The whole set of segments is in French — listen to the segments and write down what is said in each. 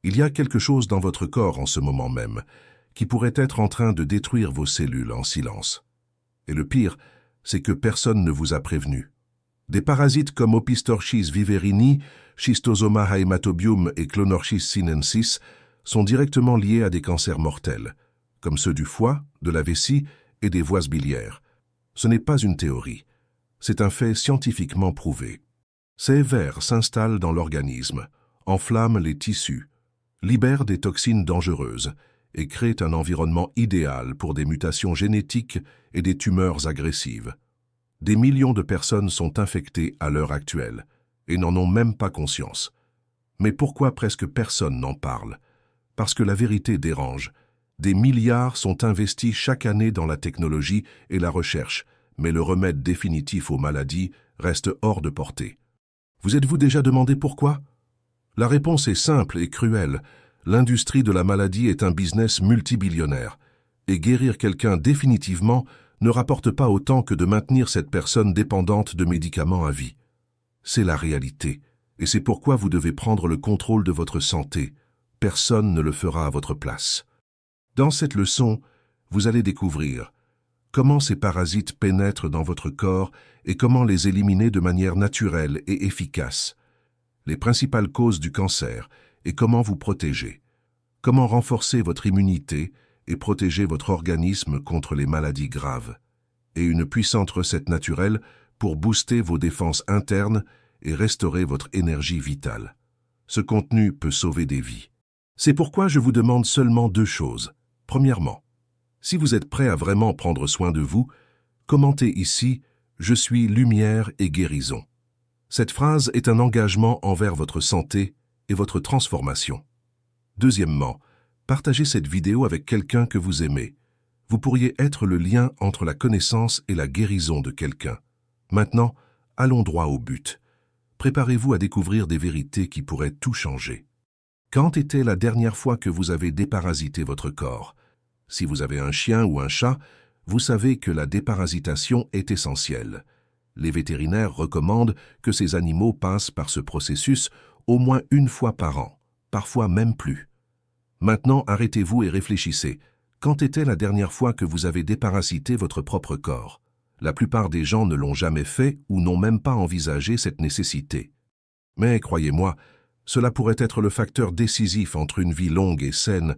Il y a quelque chose dans votre corps en ce moment même qui pourrait être en train de détruire vos cellules en silence. Et le pire, c'est que personne ne vous a prévenu. Des parasites comme Opistorchis viverini, Schistosoma haematobium et Clonorchis sinensis sont directement liés à des cancers mortels, comme ceux du foie, de la vessie et des voies biliaires. Ce n'est pas une théorie, c'est un fait scientifiquement prouvé. Ces vers s'installent dans l'organisme, enflamment les tissus, libèrent des toxines dangereuses et créent un environnement idéal pour des mutations génétiques et des tumeurs agressives. Des millions de personnes sont infectées à l'heure actuelle et n'en ont même pas conscience. Mais pourquoi presque personne n'en parle? Parce que la vérité dérange. Des milliards sont investis chaque année dans la technologie et la recherche, mais le remède définitif aux maladies reste hors de portée. Vous êtes-vous déjà demandé pourquoi? La réponse est simple et cruelle. L'industrie de la maladie est un business multibillionnaire, et guérir quelqu'un définitivement ne rapporte pas autant que de maintenir cette personne dépendante de médicaments à vie. C'est la réalité, et c'est pourquoi vous devez prendre le contrôle de votre santé. Personne ne le fera à votre place. Dans cette leçon, vous allez découvrir comment ces parasites pénètrent dans votre corps et comment les éliminer de manière naturelle et efficace, les principales causes du cancer et comment vous protéger, comment renforcer votre immunité et protéger votre organisme contre les maladies graves, et une puissante recette naturelle pour booster vos défenses internes et restaurer votre énergie vitale. Ce contenu peut sauver des vies. C'est pourquoi je vous demande seulement 2 choses. Premièrement, si vous êtes prêt à vraiment prendre soin de vous, commentez ici « Je suis lumière et guérison ». Cette phrase est un engagement envers votre santé et votre transformation. Deuxièmement, partagez cette vidéo avec quelqu'un que vous aimez. Vous pourriez être le lien entre la connaissance et la guérison de quelqu'un. Maintenant, allons droit au but. Préparez-vous à découvrir des vérités qui pourraient tout changer. Quand était la dernière fois que vous avez déparasité votre corps? Si vous avez un chien ou un chat, vous savez que la déparasitation est essentielle. Les vétérinaires recommandent que ces animaux passent par ce processus au moins 1 fois par an, parfois même plus. Maintenant, arrêtez-vous et réfléchissez. Quand était la dernière fois que vous avez déparasité votre propre corps? La plupart des gens ne l'ont jamais fait ou n'ont même pas envisagé cette nécessité. Mais croyez-moi, cela pourrait être le facteur décisif entre une vie longue et saine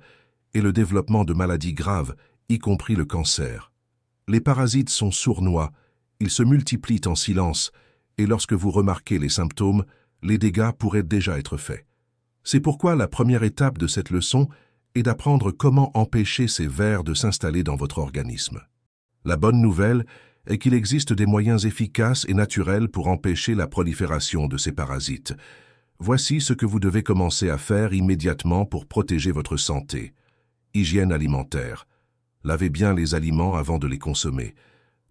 et le développement de maladies graves, y compris le cancer. Les parasites sont sournois, ils se multiplient en silence, et lorsque vous remarquez les symptômes, les dégâts pourraient déjà être faits. C'est pourquoi la première étape de cette leçon est d'apprendre comment empêcher ces vers de s'installer dans votre organisme. La bonne nouvelle est qu'il existe des moyens efficaces et naturels pour empêcher la prolifération de ces parasites. Voici ce que vous devez commencer à faire immédiatement pour protéger votre santé. Hygiène alimentaire. Lavez bien les aliments avant de les consommer.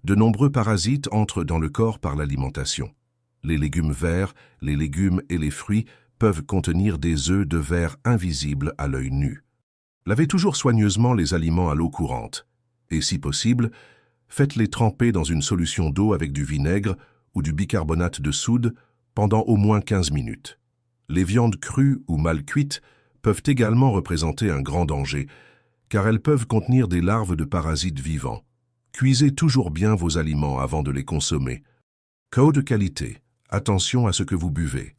De nombreux parasites entrent dans le corps par l'alimentation. Les légumes verts, les légumes et les fruits peuvent contenir des œufs de vers invisibles à l'œil nu. Lavez toujours soigneusement les aliments à l'eau courante. Et si possible, faites-les tremper dans une solution d'eau avec du vinaigre ou du bicarbonate de soude pendant au moins 15 minutes. Les viandes crues ou mal cuites peuvent également représenter un grand danger, car elles peuvent contenir des larves de parasites vivants. Cuisez toujours bien vos aliments avant de les consommer. Eau de qualité. Attention à ce que vous buvez.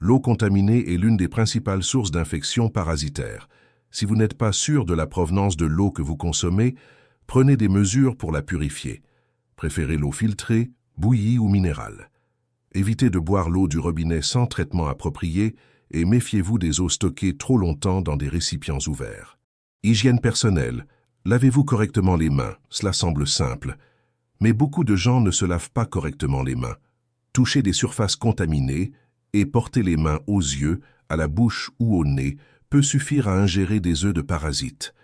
L'eau contaminée est l'une des principales sources d'infections parasitaires. Si vous n'êtes pas sûr de la provenance de l'eau que vous consommez, prenez des mesures pour la purifier. Préférez l'eau filtrée, bouillie ou minérale. Évitez de boire l'eau du robinet sans traitement approprié et méfiez-vous des eaux stockées trop longtemps dans des récipients ouverts. Hygiène personnelle. Lavez-vous correctement les mains, cela semble simple. Mais beaucoup de gens ne se lavent pas correctement les mains. Touchez des surfaces contaminées et porter les mains aux yeux, à la bouche ou au nez peut suffire à ingérer des œufs de parasites.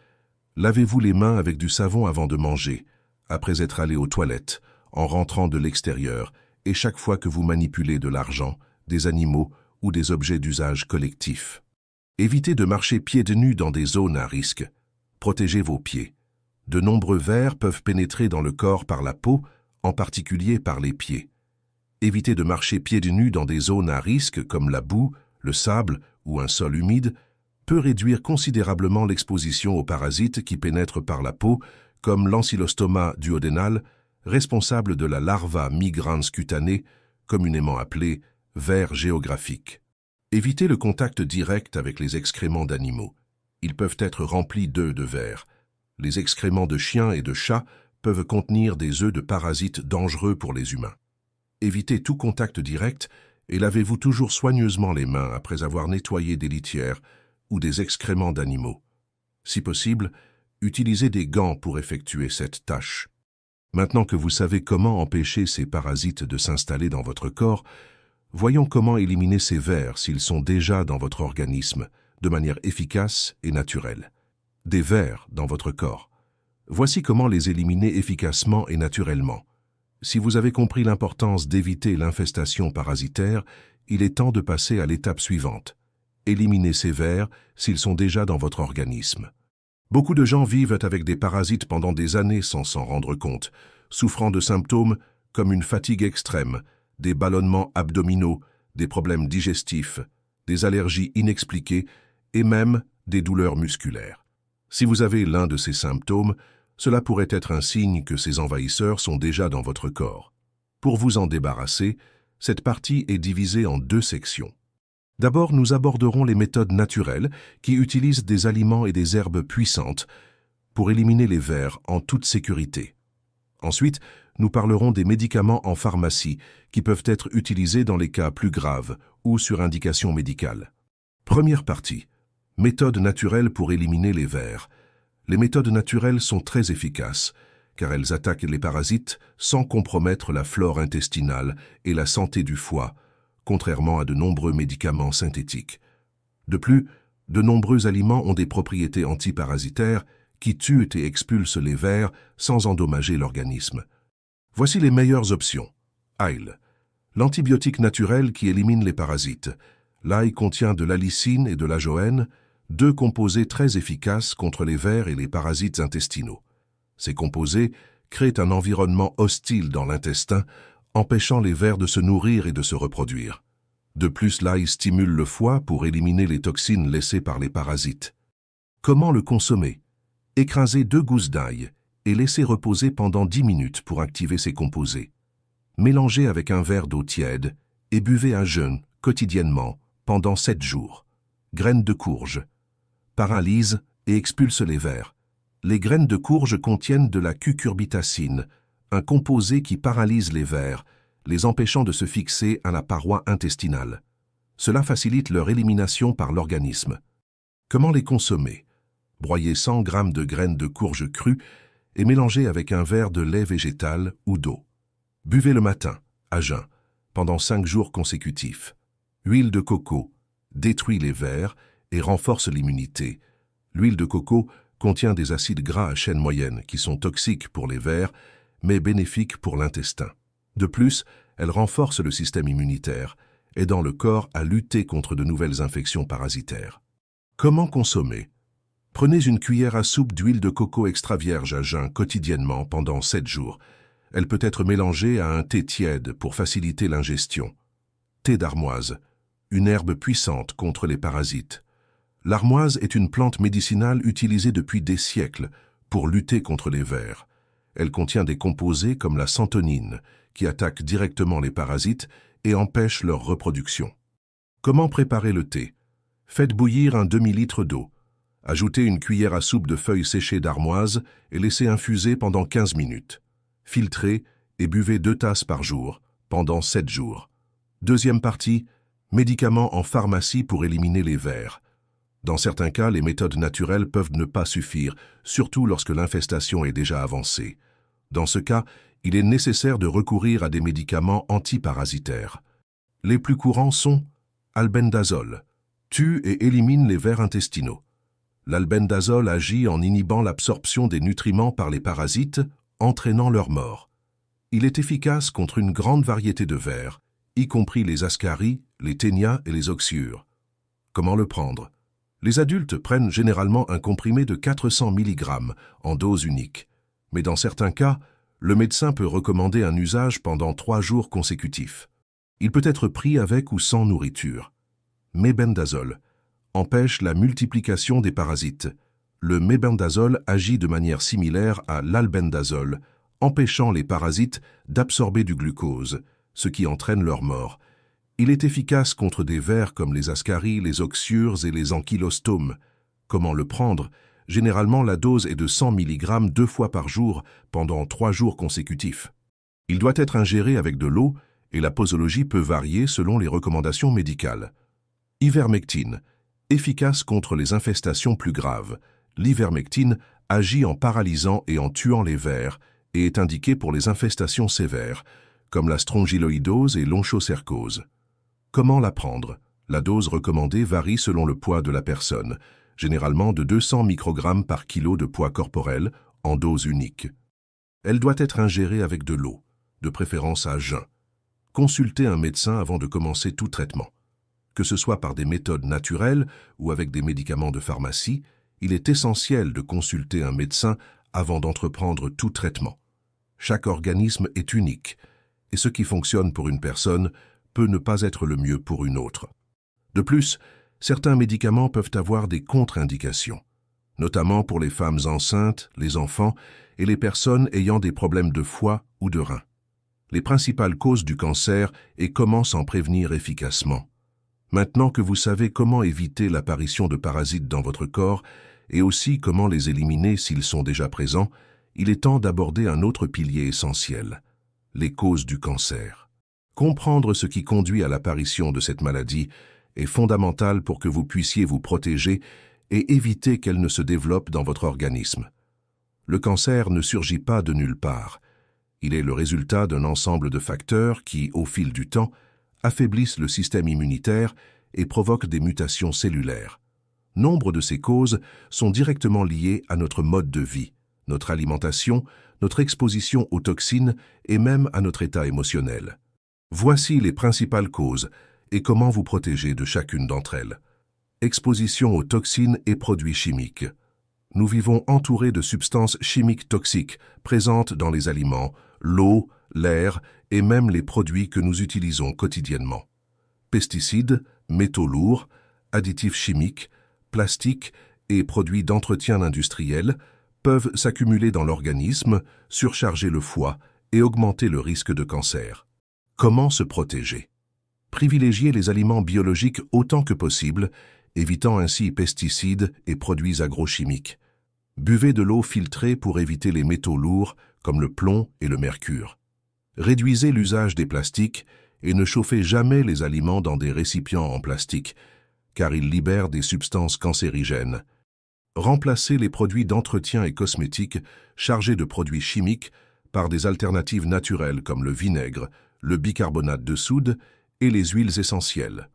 Lavez-vous les mains avec du savon avant de manger, après être allé aux toilettes, en rentrant de l'extérieur et chaque fois que vous manipulez de l'argent, des animaux ou des objets d'usage collectif. Évitez de marcher pieds nus dans des zones à risque. Protégez vos pieds. De nombreux vers peuvent pénétrer dans le corps par la peau, en particulier par les pieds. Évitez de marcher pieds nus dans des zones à risque comme la boue, le sable ou un sol humide, peut réduire considérablement l'exposition aux parasites qui pénètrent par la peau, comme l'ancylostoma duodénal, responsable de la larva migrans cutanée, communément appelée ver géographique. Évitez le contact direct avec les excréments d'animaux. Ils peuvent être remplis d'œufs de vers. Les excréments de chiens et de chats peuvent contenir des œufs de parasites dangereux pour les humains. Évitez tout contact direct et lavez-vous toujours soigneusement les mains après avoir nettoyé des litières ou des excréments d'animaux. Si possible, utilisez des gants pour effectuer cette tâche. Maintenant que vous savez comment empêcher ces parasites de s'installer dans votre corps, voyons comment éliminer ces vers s'ils sont déjà dans votre organisme, de manière efficace et naturelle. Des vers dans votre corps. Voici comment les éliminer efficacement et naturellement. Si vous avez compris l'importance d'éviter l'infestation parasitaire, il est temps de passer à l'étape suivante. Éliminer ces vers s'ils sont déjà dans votre organisme. Beaucoup de gens vivent avec des parasites pendant des années sans s'en rendre compte, souffrant de symptômes comme une fatigue extrême, des ballonnements abdominaux, des problèmes digestifs, des allergies inexpliquées et même des douleurs musculaires. Si vous avez l'un de ces symptômes, cela pourrait être un signe que ces envahisseurs sont déjà dans votre corps. Pour vous en débarrasser, cette partie est divisée en 2 sections. D'abord, nous aborderons les méthodes naturelles qui utilisent des aliments et des herbes puissantes pour éliminer les vers en toute sécurité. Ensuite, nous parlerons des médicaments en pharmacie qui peuvent être utilisés dans les cas plus graves ou sur indication médicale. Première partie. Méthodes naturelles pour éliminer les vers. Les méthodes naturelles sont très efficaces car elles attaquent les parasites sans compromettre la flore intestinale et la santé du foie, contrairement à de nombreux médicaments synthétiques. De plus, de nombreux aliments ont des propriétés antiparasitaires qui tuent et expulsent les vers sans endommager l'organisme. Voici les meilleures options. Ail, l'antibiotique naturel qui élimine les parasites. L'ail contient de l'allicine et de l'ajoène, 2 composés très efficaces contre les vers et les parasites intestinaux. Ces composés créent un environnement hostile dans l'intestin, empêchant les vers de se nourrir et de se reproduire. De plus, l'ail stimule le foie pour éliminer les toxines laissées par les parasites. Comment le consommer? Écrasez 2 gousses d'ail et laissez reposer pendant 10 minutes pour activer ces composés. Mélangez avec un verre d'eau tiède et buvez à jeun, quotidiennement, pendant 7 jours. Graines de courge. Paralyse et expulse les vers. Les graines de courge contiennent de la cucurbitacine, un composé qui paralyse les vers, les empêchant de se fixer à la paroi intestinale. Cela facilite leur élimination par l'organisme. Comment les consommer? Broyez 100 g de graines de courge crues et mélangez avec un verre de lait végétal ou d'eau. Buvez le matin, à jeun, pendant 5 jours consécutifs. Huile de coco détruit les vers et renforce l'immunité. L'huile de coco contient des acides gras à chaîne moyenne qui sont toxiques pour les vers, mais bénéfiques pour l'intestin. De plus, elle renforce le système immunitaire, aidant le corps à lutter contre de nouvelles infections parasitaires. Comment consommer? Prenez une cuillère à soupe d'huile de coco extra vierge à jeun quotidiennement pendant 7 jours. Elle peut être mélangée à un thé tiède pour faciliter l'ingestion. Thé d'armoise, une herbe puissante contre les parasites. L'armoise est une plante médicinale utilisée depuis des siècles pour lutter contre les vers. Elle contient des composés comme la santonine, qui attaquent directement les parasites et empêchent leur reproduction. Comment préparer le thé? Faites bouillir un demi-litre d'eau. Ajoutez une cuillère à soupe de feuilles séchées d'armoise et laissez infuser pendant 15 minutes. Filtrez et buvez 2 tasses par jour, pendant 7 jours. Deuxième partie, médicaments en pharmacie pour éliminer les vers. Dans certains cas, les méthodes naturelles peuvent ne pas suffire, surtout lorsque l'infestation est déjà avancée. Dans ce cas, il est nécessaire de recourir à des médicaments antiparasitaires. Les plus courants sont albendazole, tue et élimine les vers intestinaux. L'albendazole agit en inhibant l'absorption des nutriments par les parasites, entraînant leur mort. Il est efficace contre une grande variété de vers, y compris les ascaris, les ténias et les oxyures. Comment le prendre? Les adultes prennent généralement un comprimé de 400 mg en dose unique, mais dans certains cas, le médecin peut recommander un usage pendant 3 jours consécutifs. Il peut être pris avec ou sans nourriture. Mébendazole, empêche la multiplication des parasites. Le mébendazole agit de manière similaire à l'albendazole, empêchant les parasites d'absorber du glucose, ce qui entraîne leur mort. Il est efficace contre des vers comme les ascaries, les oxyures et les ankylostomes. Comment le prendre? Généralement, la dose est de 100 mg 2 fois par jour pendant 3 jours consécutifs. Il doit être ingéré avec de l'eau et la posologie peut varier selon les recommandations médicales. Ivermectine, efficace contre les infestations plus graves. L'ivermectine agit en paralysant et en tuant les vers et est indiqué pour les infestations sévères, comme la strongyloïdose et l'onchocercose. Comment la prendre? La dose recommandée varie selon le poids de la personne, généralement de 200 microgrammes par kilo de poids corporel en dose unique. Elle doit être ingérée avec de l'eau, de préférence à jeun. Consultez un médecin avant de commencer tout traitement. Que ce soit par des méthodes naturelles ou avec des médicaments de pharmacie, il est essentiel de consulter un médecin avant d'entreprendre tout traitement. Chaque organisme est unique, et ce qui fonctionne pour une personne peut ne pas être le mieux pour une autre. De plus, certains médicaments peuvent avoir des contre-indications, notamment pour les femmes enceintes, les enfants et les personnes ayant des problèmes de foie ou de rein. Les principales causes du cancer et comment s'en prévenir efficacement. Maintenant que vous savez comment éviter l'apparition de parasites dans votre corps et aussi comment les éliminer s'ils sont déjà présents, il est temps d'aborder un autre pilier essentiel, les causes du cancer. Comprendre ce qui conduit à l'apparition de cette maladie est fondamental pour que vous puissiez vous protéger et éviter qu'elle ne se développe dans votre organisme. Le cancer ne surgit pas de nulle part. Il est le résultat d'un ensemble de facteurs qui, au fil du temps, affaiblissent le système immunitaire et provoquent des mutations cellulaires. Nombre de ces causes sont directement liées à notre mode de vie, notre alimentation, notre exposition aux toxines et même à notre état émotionnel. Voici les principales causes et comment vous protéger de chacune d'entre elles. Exposition aux toxines et produits chimiques. Nous vivons entourés de substances chimiques toxiques présentes dans les aliments, l'eau, l'air et même les produits que nous utilisons quotidiennement. Pesticides, métaux lourds, additifs chimiques, plastiques et produits d'entretien industriel peuvent s'accumuler dans l'organisme, surcharger le foie et augmenter le risque de cancer. Comment se protéger? Privilégiez les aliments biologiques autant que possible, évitant ainsi pesticides et produits agrochimiques. Buvez de l'eau filtrée pour éviter les métaux lourds comme le plomb et le mercure. Réduisez l'usage des plastiques et ne chauffez jamais les aliments dans des récipients en plastique, car ils libèrent des substances cancérigènes. Remplacez les produits d'entretien et cosmétiques chargés de produits chimiques par des alternatives naturelles comme le vinaigre, le bicarbonate de soude et les huiles essentielles.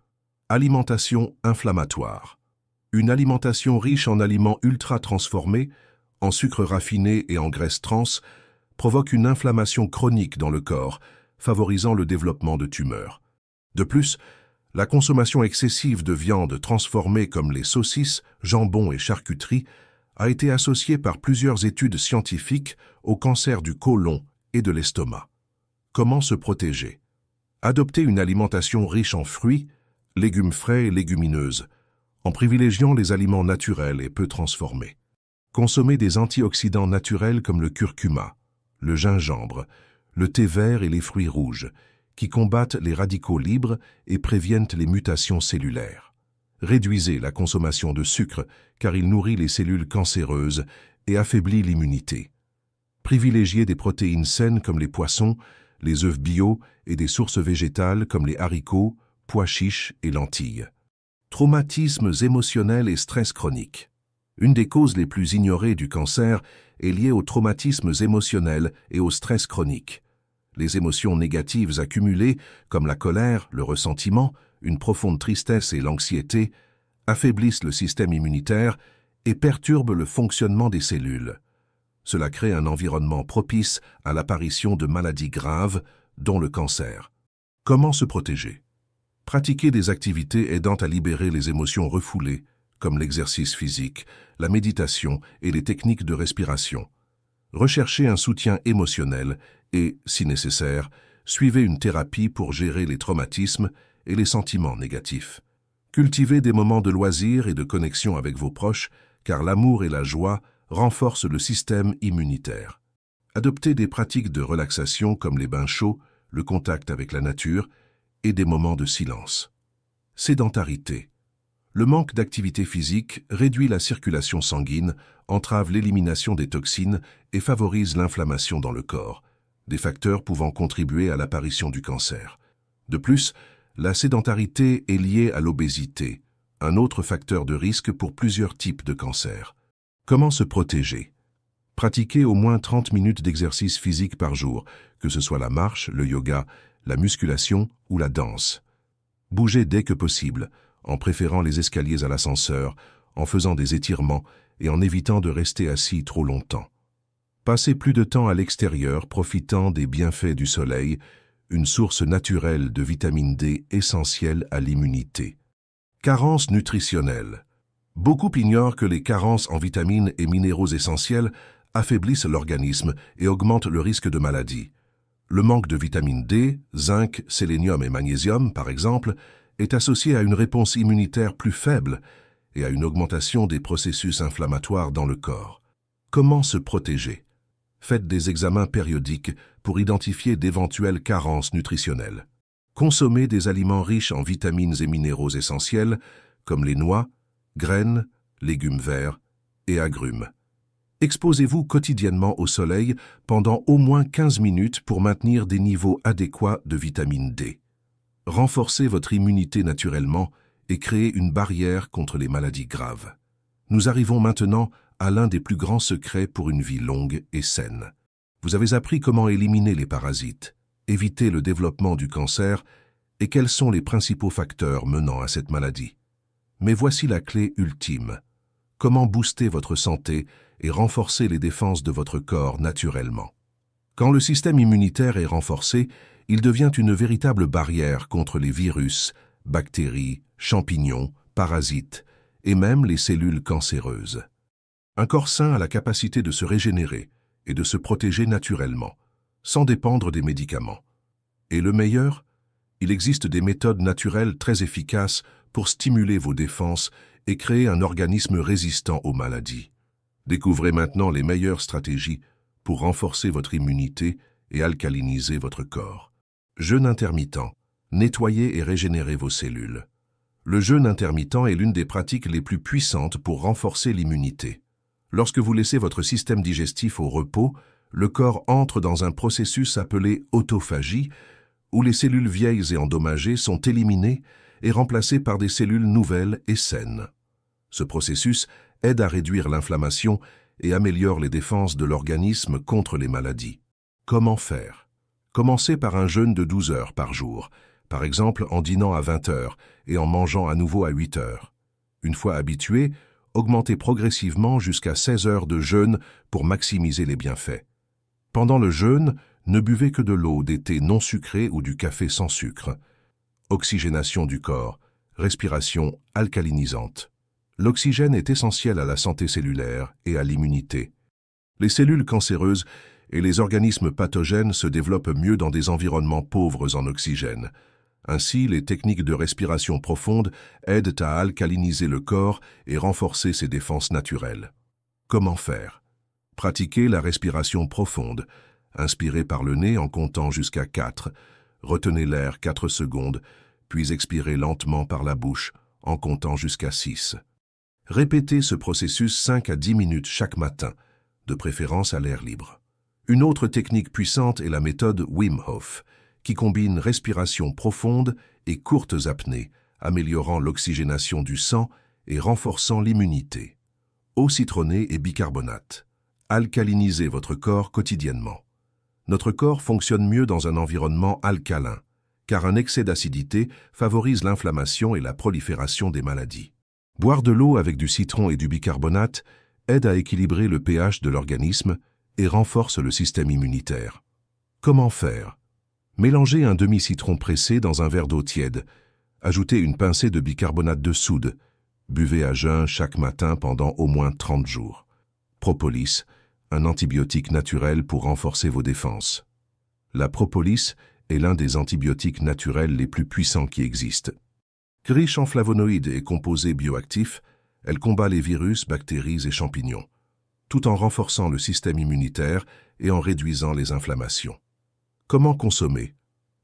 Alimentation inflammatoire. Une alimentation riche en aliments ultra transformés, en sucres raffinés et en graisses trans provoque une inflammation chronique dans le corps, favorisant le développement de tumeurs. De plus, la consommation excessive de viande transformée comme les saucisses, jambons et charcuteries a été associée par plusieurs études scientifiques au cancer du côlon et de l'estomac. Comment se protéger? Adoptez une alimentation riche en fruits, légumes frais et légumineuses, en privilégiant les aliments naturels et peu transformés. Consommez des antioxydants naturels comme le curcuma, le gingembre, le thé vert et les fruits rouges, qui combattent les radicaux libres et préviennent les mutations cellulaires. Réduisez la consommation de sucre car il nourrit les cellules cancéreuses et affaiblit l'immunité. Privilégiez des protéines saines comme les poissons, les œufs bio et des sources végétales comme les haricots, pois chiches et lentilles. Traumatismes émotionnels et stress chronique. Une des causes les plus ignorées du cancer est liée aux traumatismes émotionnels et au stress chronique. Les émotions négatives accumulées, comme la colère, le ressentiment, une profonde tristesse et l'anxiété, affaiblissent le système immunitaire et perturbent le fonctionnement des cellules. Cela crée un environnement propice à l'apparition de maladies graves, dont le cancer. Comment se protéger? Pratiquer des activités aidant à libérer les émotions refoulées, comme l'exercice physique, la méditation et les techniques de respiration. Recherchez un soutien émotionnel et, si nécessaire, suivez une thérapie pour gérer les traumatismes et les sentiments négatifs. Cultivez des moments de loisirs et de connexion avec vos proches, car l'amour et la joie renforcent le système immunitaire. Adoptez des pratiques de relaxation comme les bains chauds, le contact avec la nature et des moments de silence. Sédentarité. Le manque d'activité physique réduit la circulation sanguine, entrave l'élimination des toxines et favorise l'inflammation dans le corps, des facteurs pouvant contribuer à l'apparition du cancer. De plus, la sédentarité est liée à l'obésité, un autre facteur de risque pour plusieurs types de cancers. Comment se protéger? Pratiquez au moins 30 minutes d'exercice physique par jour, que ce soit la marche, le yoga, la musculation ou la danse. Bougez dès que possible, en préférant les escaliers à l'ascenseur, en faisant des étirements et en évitant de rester assis trop longtemps. Passez plus de temps à l'extérieur, profitant des bienfaits du soleil, une source naturelle de vitamine D essentielle à l'immunité. Carence nutritionnelle. Beaucoup ignorent que les carences en vitamines et minéraux essentiels affaiblissent l'organisme et augmentent le risque de maladie. Le manque de vitamine D, zinc, sélénium et magnésium, par exemple, est associé à une réponse immunitaire plus faible et à une augmentation des processus inflammatoires dans le corps. Comment se protéger? Faites des examens périodiques pour identifier d'éventuelles carences nutritionnelles. Consommez des aliments riches en vitamines et minéraux essentiels comme les noix, graines, légumes verts et agrumes. Exposez-vous quotidiennement au soleil pendant au moins 15 minutes pour maintenir des niveaux adéquats de vitamine D. Renforcez votre immunité naturellement et créez une barrière contre les maladies graves. Nous arrivons maintenant à l'un des plus grands secrets pour une vie longue et saine. Vous avez appris comment éliminer les parasites, éviter le développement du cancer et quels sont les principaux facteurs menant à cette maladie. Mais voici la clé ultime. Comment booster votre santé et renforcer les défenses de votre corps naturellement. Quand le système immunitaire est renforcé, il devient une véritable barrière contre les virus, bactéries, champignons, parasites et même les cellules cancéreuses. Un corps sain a la capacité de se régénérer et de se protéger naturellement, sans dépendre des médicaments. Et le meilleur, il existe des méthodes naturelles très efficaces pour stimuler vos défenses et créer un organisme résistant aux maladies. Découvrez maintenant les meilleures stratégies pour renforcer votre immunité et alcaliniser votre corps. Jeûne intermittent. Nettoyez et régénérez vos cellules. Le jeûne intermittent est l'une des pratiques les plus puissantes pour renforcer l'immunité. Lorsque vous laissez votre système digestif au repos, le corps entre dans un processus appelé autophagie, où les cellules vieilles et endommagées sont éliminées et remplacées par des cellules nouvelles et saines. Ce processus aide à réduire l'inflammation et améliore les défenses de l'organisme contre les maladies. Comment faire? Commencez par un jeûne de 12 heures par jour, par exemple en dînant à 20 heures et en mangeant à nouveau à 8 heures. Une fois habitué, augmentez progressivement jusqu'à 16 heures de jeûne pour maximiser les bienfaits. Pendant le jeûne, ne buvez que de l'eau, des thés non sucrés ou du café sans sucre. Oxygénation du corps, respiration alcalinisante. L'oxygène est essentiel à la santé cellulaire et à l'immunité. Les cellules cancéreuses et les organismes pathogènes se développent mieux dans des environnements pauvres en oxygène. Ainsi, les techniques de respiration profonde aident à alcaliniser le corps et renforcer ses défenses naturelles. Comment faire? Pratiquez la respiration profonde. Inspirez par le nez en comptant jusqu'à 4. Retenez l'air 4 secondes, puis expirez lentement par la bouche en comptant jusqu'à 6. Répétez ce processus 5 à 10 minutes chaque matin, de préférence à l'air libre. Une autre technique puissante est la méthode Wim Hof, qui combine respiration profonde et courtes apnées, améliorant l'oxygénation du sang et renforçant l'immunité. Eau citronnée et bicarbonate. Alcalinisez votre corps quotidiennement. Notre corps fonctionne mieux dans un environnement alcalin, car un excès d'acidité favorise l'inflammation et la prolifération des maladies. Boire de l'eau avec du citron et du bicarbonate aide à équilibrer le pH de l'organisme et renforce le système immunitaire. Comment faire? Mélangez un demi-citron pressé dans un verre d'eau tiède. Ajoutez une pincée de bicarbonate de soude. Buvez à jeun chaque matin pendant au moins 30 jours. Propolis, un antibiotique naturel pour renforcer vos défenses. La propolis est l'un des antibiotiques naturels les plus puissants qui existent. Riche en flavonoïdes et composés bioactifs, elle combat les virus, bactéries et champignons, tout en renforçant le système immunitaire et en réduisant les inflammations. Comment consommer?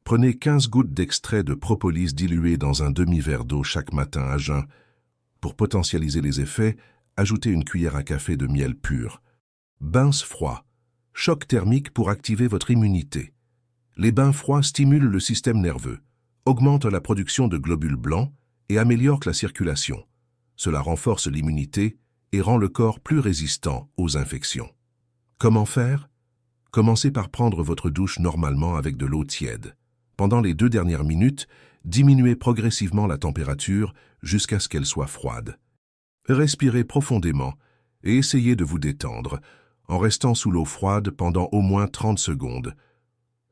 Prenez 15 gouttes d'extrait de propolis dilué dans un demi-verre d'eau chaque matin à jeun. Pour potentialiser les effets, ajoutez une cuillère à café de miel pur. Bains froids. Choc thermique pour activer votre immunité. Les bains froids stimulent le système nerveux, augmentent la production de globules blancs et améliorent la circulation. Cela renforce l'immunité et rend le corps plus résistant aux infections. Comment faire? Commencez par prendre votre douche normalement avec de l'eau tiède. Pendant les 2 dernières minutes, diminuez progressivement la température jusqu'à ce qu'elle soit froide. Respirez profondément et essayez de vous détendre en restant sous l'eau froide pendant au moins 30 secondes.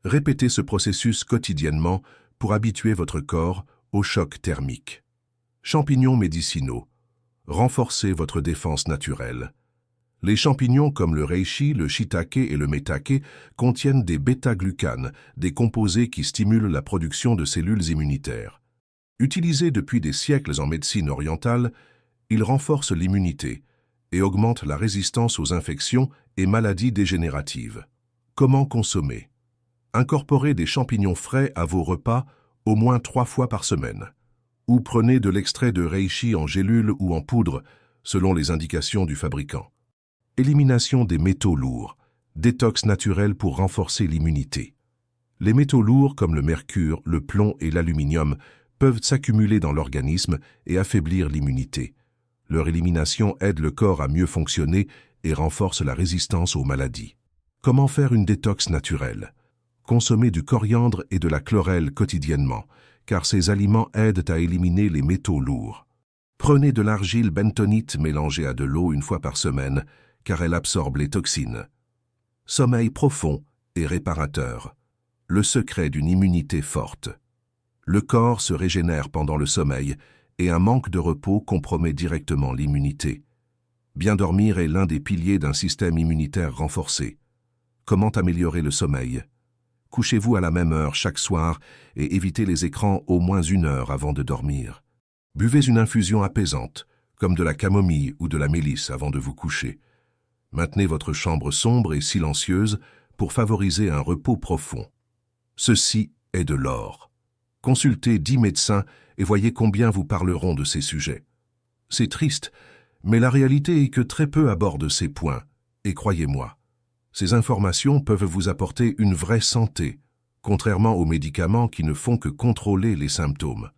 Répétez ce processus quotidiennement pour habituer votre corps au choc thermique. Champignons médicinaux. Renforcez votre défense naturelle. Les champignons comme le reishi, le shiitake et le maitake contiennent des bêta-glucanes, des composés qui stimulent la production de cellules immunitaires. Utilisés depuis des siècles en médecine orientale, ils renforcent l'immunité et augmentent la résistance aux infections et maladies dégénératives. Comment consommer? Incorporez des champignons frais à vos repas au moins 3 fois par semaine. Ou prenez de l'extrait de reishi en gélule ou en poudre, selon les indications du fabricant. Élimination des métaux lourds. Détox naturel pour renforcer l'immunité. Les métaux lourds comme le mercure, le plomb et l'aluminium peuvent s'accumuler dans l'organisme et affaiblir l'immunité. Leur élimination aide le corps à mieux fonctionner et renforce la résistance aux maladies. Comment faire une détox naturelle? Consommez du coriandre et de la chlorelle quotidiennement, car ces aliments aident à éliminer les métaux lourds. Prenez de l'argile bentonite mélangée à de l'eau 1 fois par semaine, car elle absorbe les toxines. Sommeil profond et réparateur. Le secret d'une immunité forte. Le corps se régénère pendant le sommeil et un manque de repos compromet directement l'immunité. Bien dormir est l'un des piliers d'un système immunitaire renforcé. Comment améliorer le sommeil? Couchez-vous à la même heure chaque soir et évitez les écrans au moins 1 heure avant de dormir. Buvez une infusion apaisante, comme de la camomille ou de la mélisse avant de vous coucher. Maintenez votre chambre sombre et silencieuse pour favoriser un repos profond. Ceci est de l'or. Consultez 10 médecins et voyez combien vous parleront de ces sujets. C'est triste, mais la réalité est que très peu abordent ces points, et croyez-moi, ces informations peuvent vous apporter une vraie santé, contrairement aux médicaments qui ne font que contrôler les symptômes.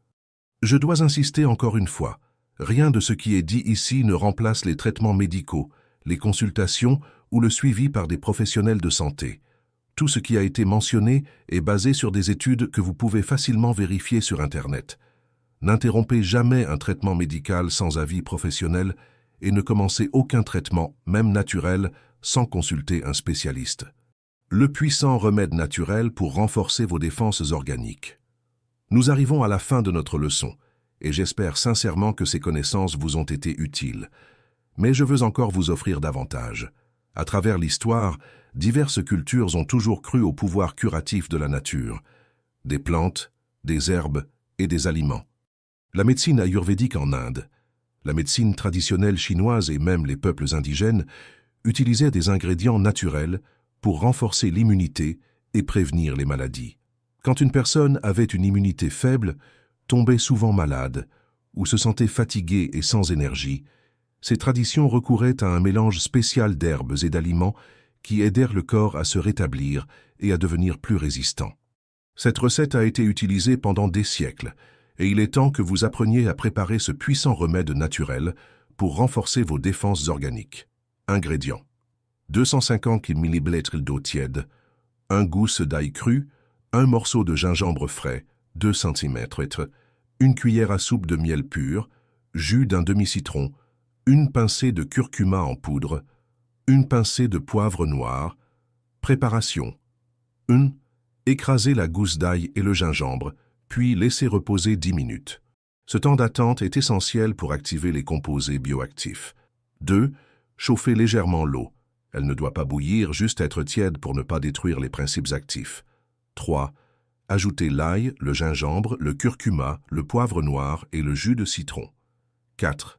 Je dois insister encore une fois, rien de ce qui est dit ici ne remplace les traitements médicaux, les consultations ou le suivi par des professionnels de santé. Tout ce qui a été mentionné est basé sur des études que vous pouvez facilement vérifier sur Internet. N'interrompez jamais un traitement médical sans avis professionnel et ne commencez aucun traitement, même naturel, sans consulter un spécialiste. Le puissant remède naturel pour renforcer vos défenses organiques. Nous arrivons à la fin de notre leçon, et j'espère sincèrement que ces connaissances vous ont été utiles. Mais je veux encore vous offrir davantage. À travers l'histoire, diverses cultures ont toujours cru au pouvoir curatif de la nature, des plantes, des herbes et des aliments. La médecine ayurvédique en Inde, la médecine traditionnelle chinoise et même les peuples indigènes utilisaient des ingrédients naturels pour renforcer l'immunité et prévenir les maladies. Quand une personne avait une immunité faible, tombait souvent malade ou se sentait fatiguée et sans énergie, ces traditions recouraient à un mélange spécial d'herbes et d'aliments qui aidèrent le corps à se rétablir et à devenir plus résistant. Cette recette a été utilisée pendant des siècles, et il est temps que vous appreniez à préparer ce puissant remède naturel pour renforcer vos défenses organiques. Ingrédients: 250 ml d'eau tiède, 1 gousse d'ail cru, 1 morceau de gingembre frais, 2 cm, 1 cuillère à soupe de miel pur, jus d'un demi-citron, 1 pincée de curcuma en poudre, 1 pincée de poivre noir. Préparation: 1. Écraser la gousse d'ail et le gingembre, puis laisser reposer 10 minutes. Ce temps d'attente est essentiel pour activer les composés bioactifs. 2. Chauffer légèrement l'eau. Elle ne doit pas bouillir, juste être tiède pour ne pas détruire les principes actifs. 3. Ajoutez l'ail, le gingembre, le curcuma, le poivre noir et le jus de citron. 4.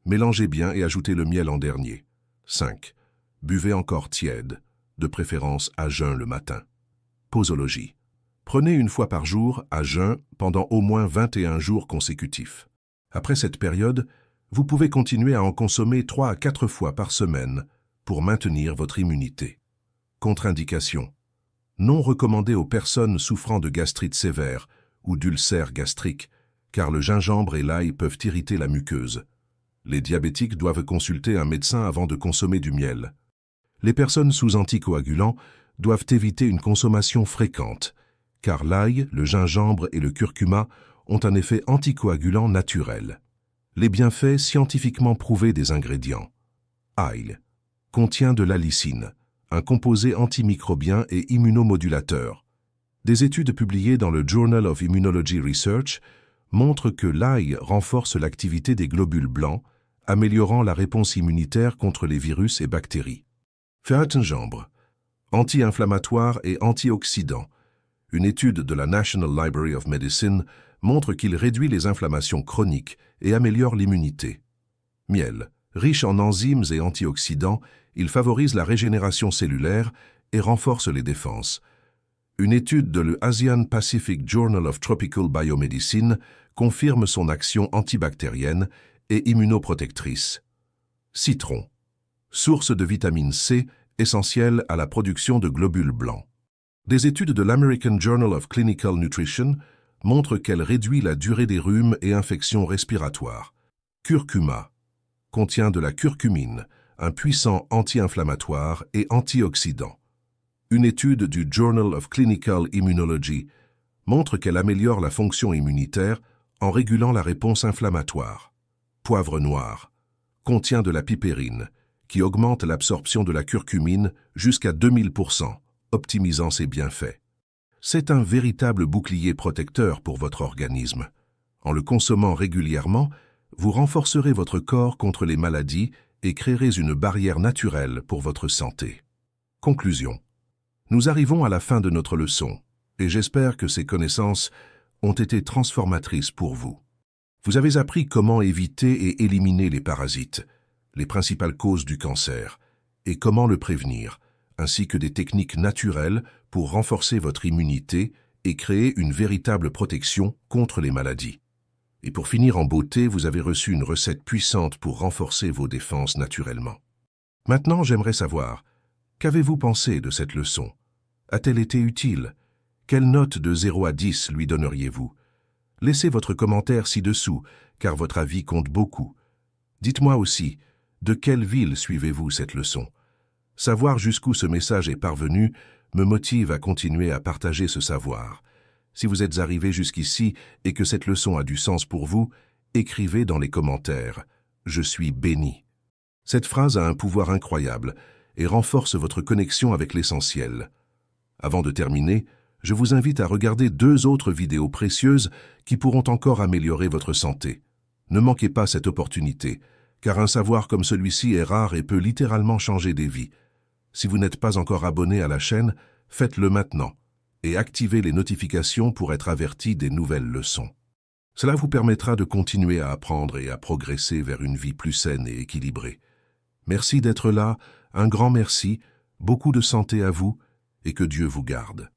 Mélangez bien et ajoutez le miel en dernier. 5. Buvez encore tiède, de préférence à jeun le matin. Posologie. Prenez une fois par jour à jeun pendant au moins 21 jours consécutifs. Après cette période, vous pouvez continuer à en consommer 3 à 4 fois par semaine pour maintenir votre immunité. Contre-indication. Non recommandé aux personnes souffrant de gastrite sévère ou d'ulcères gastriques, car le gingembre et l'ail peuvent irriter la muqueuse. Les diabétiques doivent consulter un médecin avant de consommer du miel. Les personnes sous anticoagulants doivent éviter une consommation fréquente, car l'ail, le gingembre et le curcuma ont un effet anticoagulant naturel. Les bienfaits scientifiquement prouvés des ingrédients. Ail contient de l'allicine, un composé antimicrobien et immunomodulateur. Des études publiées dans le Journal of Immunology Research montrent que l'ail renforce l'activité des globules blancs, améliorant la réponse immunitaire contre les virus et bactéries. Gingembre, anti-inflammatoire et antioxydant. Une étude de la National Library of Medicine montre qu'il réduit les inflammations chroniques et améliore l'immunité. Miel, riche en enzymes et antioxydants, il favorise la régénération cellulaire et renforce les défenses. Une étude de l'Asian Pacific Journal of Tropical Biomedicine confirme son action antibactérienne et immunoprotectrice. Citron, source de vitamine C essentielle à la production de globules blancs. Des études de l'American Journal of Clinical Nutrition montrent qu'elle réduit la durée des rhumes et infections respiratoires. Curcuma contient de la curcumine, un puissant anti-inflammatoire et antioxydant. Une étude du Journal of Clinical Immunology montre qu'elle améliore la fonction immunitaire en régulant la réponse inflammatoire. Poivre noir contient de la pipérine, qui augmente l'absorption de la curcumine jusqu'à 2000%, optimisant ses bienfaits. C'est un véritable bouclier protecteur pour votre organisme. En le consommant régulièrement, vous renforcerez votre corps contre les maladies et créerez une barrière naturelle pour votre santé. Conclusion. Nous arrivons à la fin de notre leçon, et j'espère que ces connaissances ont été transformatrices pour vous. Vous avez appris comment éviter et éliminer les parasites, les principales causes du cancer, et comment le prévenir, ainsi que des techniques naturelles pour renforcer votre immunité et créer une véritable protection contre les maladies. Et pour finir en beauté, vous avez reçu une recette puissante pour renforcer vos défenses naturellement. Maintenant, j'aimerais savoir, qu'avez-vous pensé de cette leçon? A-t-elle été utile? Quelle note de 0 à 10 lui donneriez-vous? Laissez votre commentaire ci-dessous, car votre avis compte beaucoup. Dites-moi aussi, de quelle ville suivez-vous cette leçon? Savoir jusqu'où ce message est parvenu me motive à continuer à partager ce savoir. Si vous êtes arrivé jusqu'ici et que cette leçon a du sens pour vous, écrivez dans les commentaires « Je suis béni ». Cette phrase a un pouvoir incroyable et renforce votre connexion avec l'essentiel. Avant de terminer, je vous invite à regarder 2 autres vidéos précieuses qui pourront encore améliorer votre santé. Ne manquez pas cette opportunité, car un savoir comme celui-ci est rare et peut littéralement changer des vies. Si vous n'êtes pas encore abonné à la chaîne, faites-le maintenant et activez les notifications pour être averti des nouvelles leçons. Cela vous permettra de continuer à apprendre et à progresser vers une vie plus saine et équilibrée. Merci d'être là, un grand merci, beaucoup de santé à vous et que Dieu vous garde.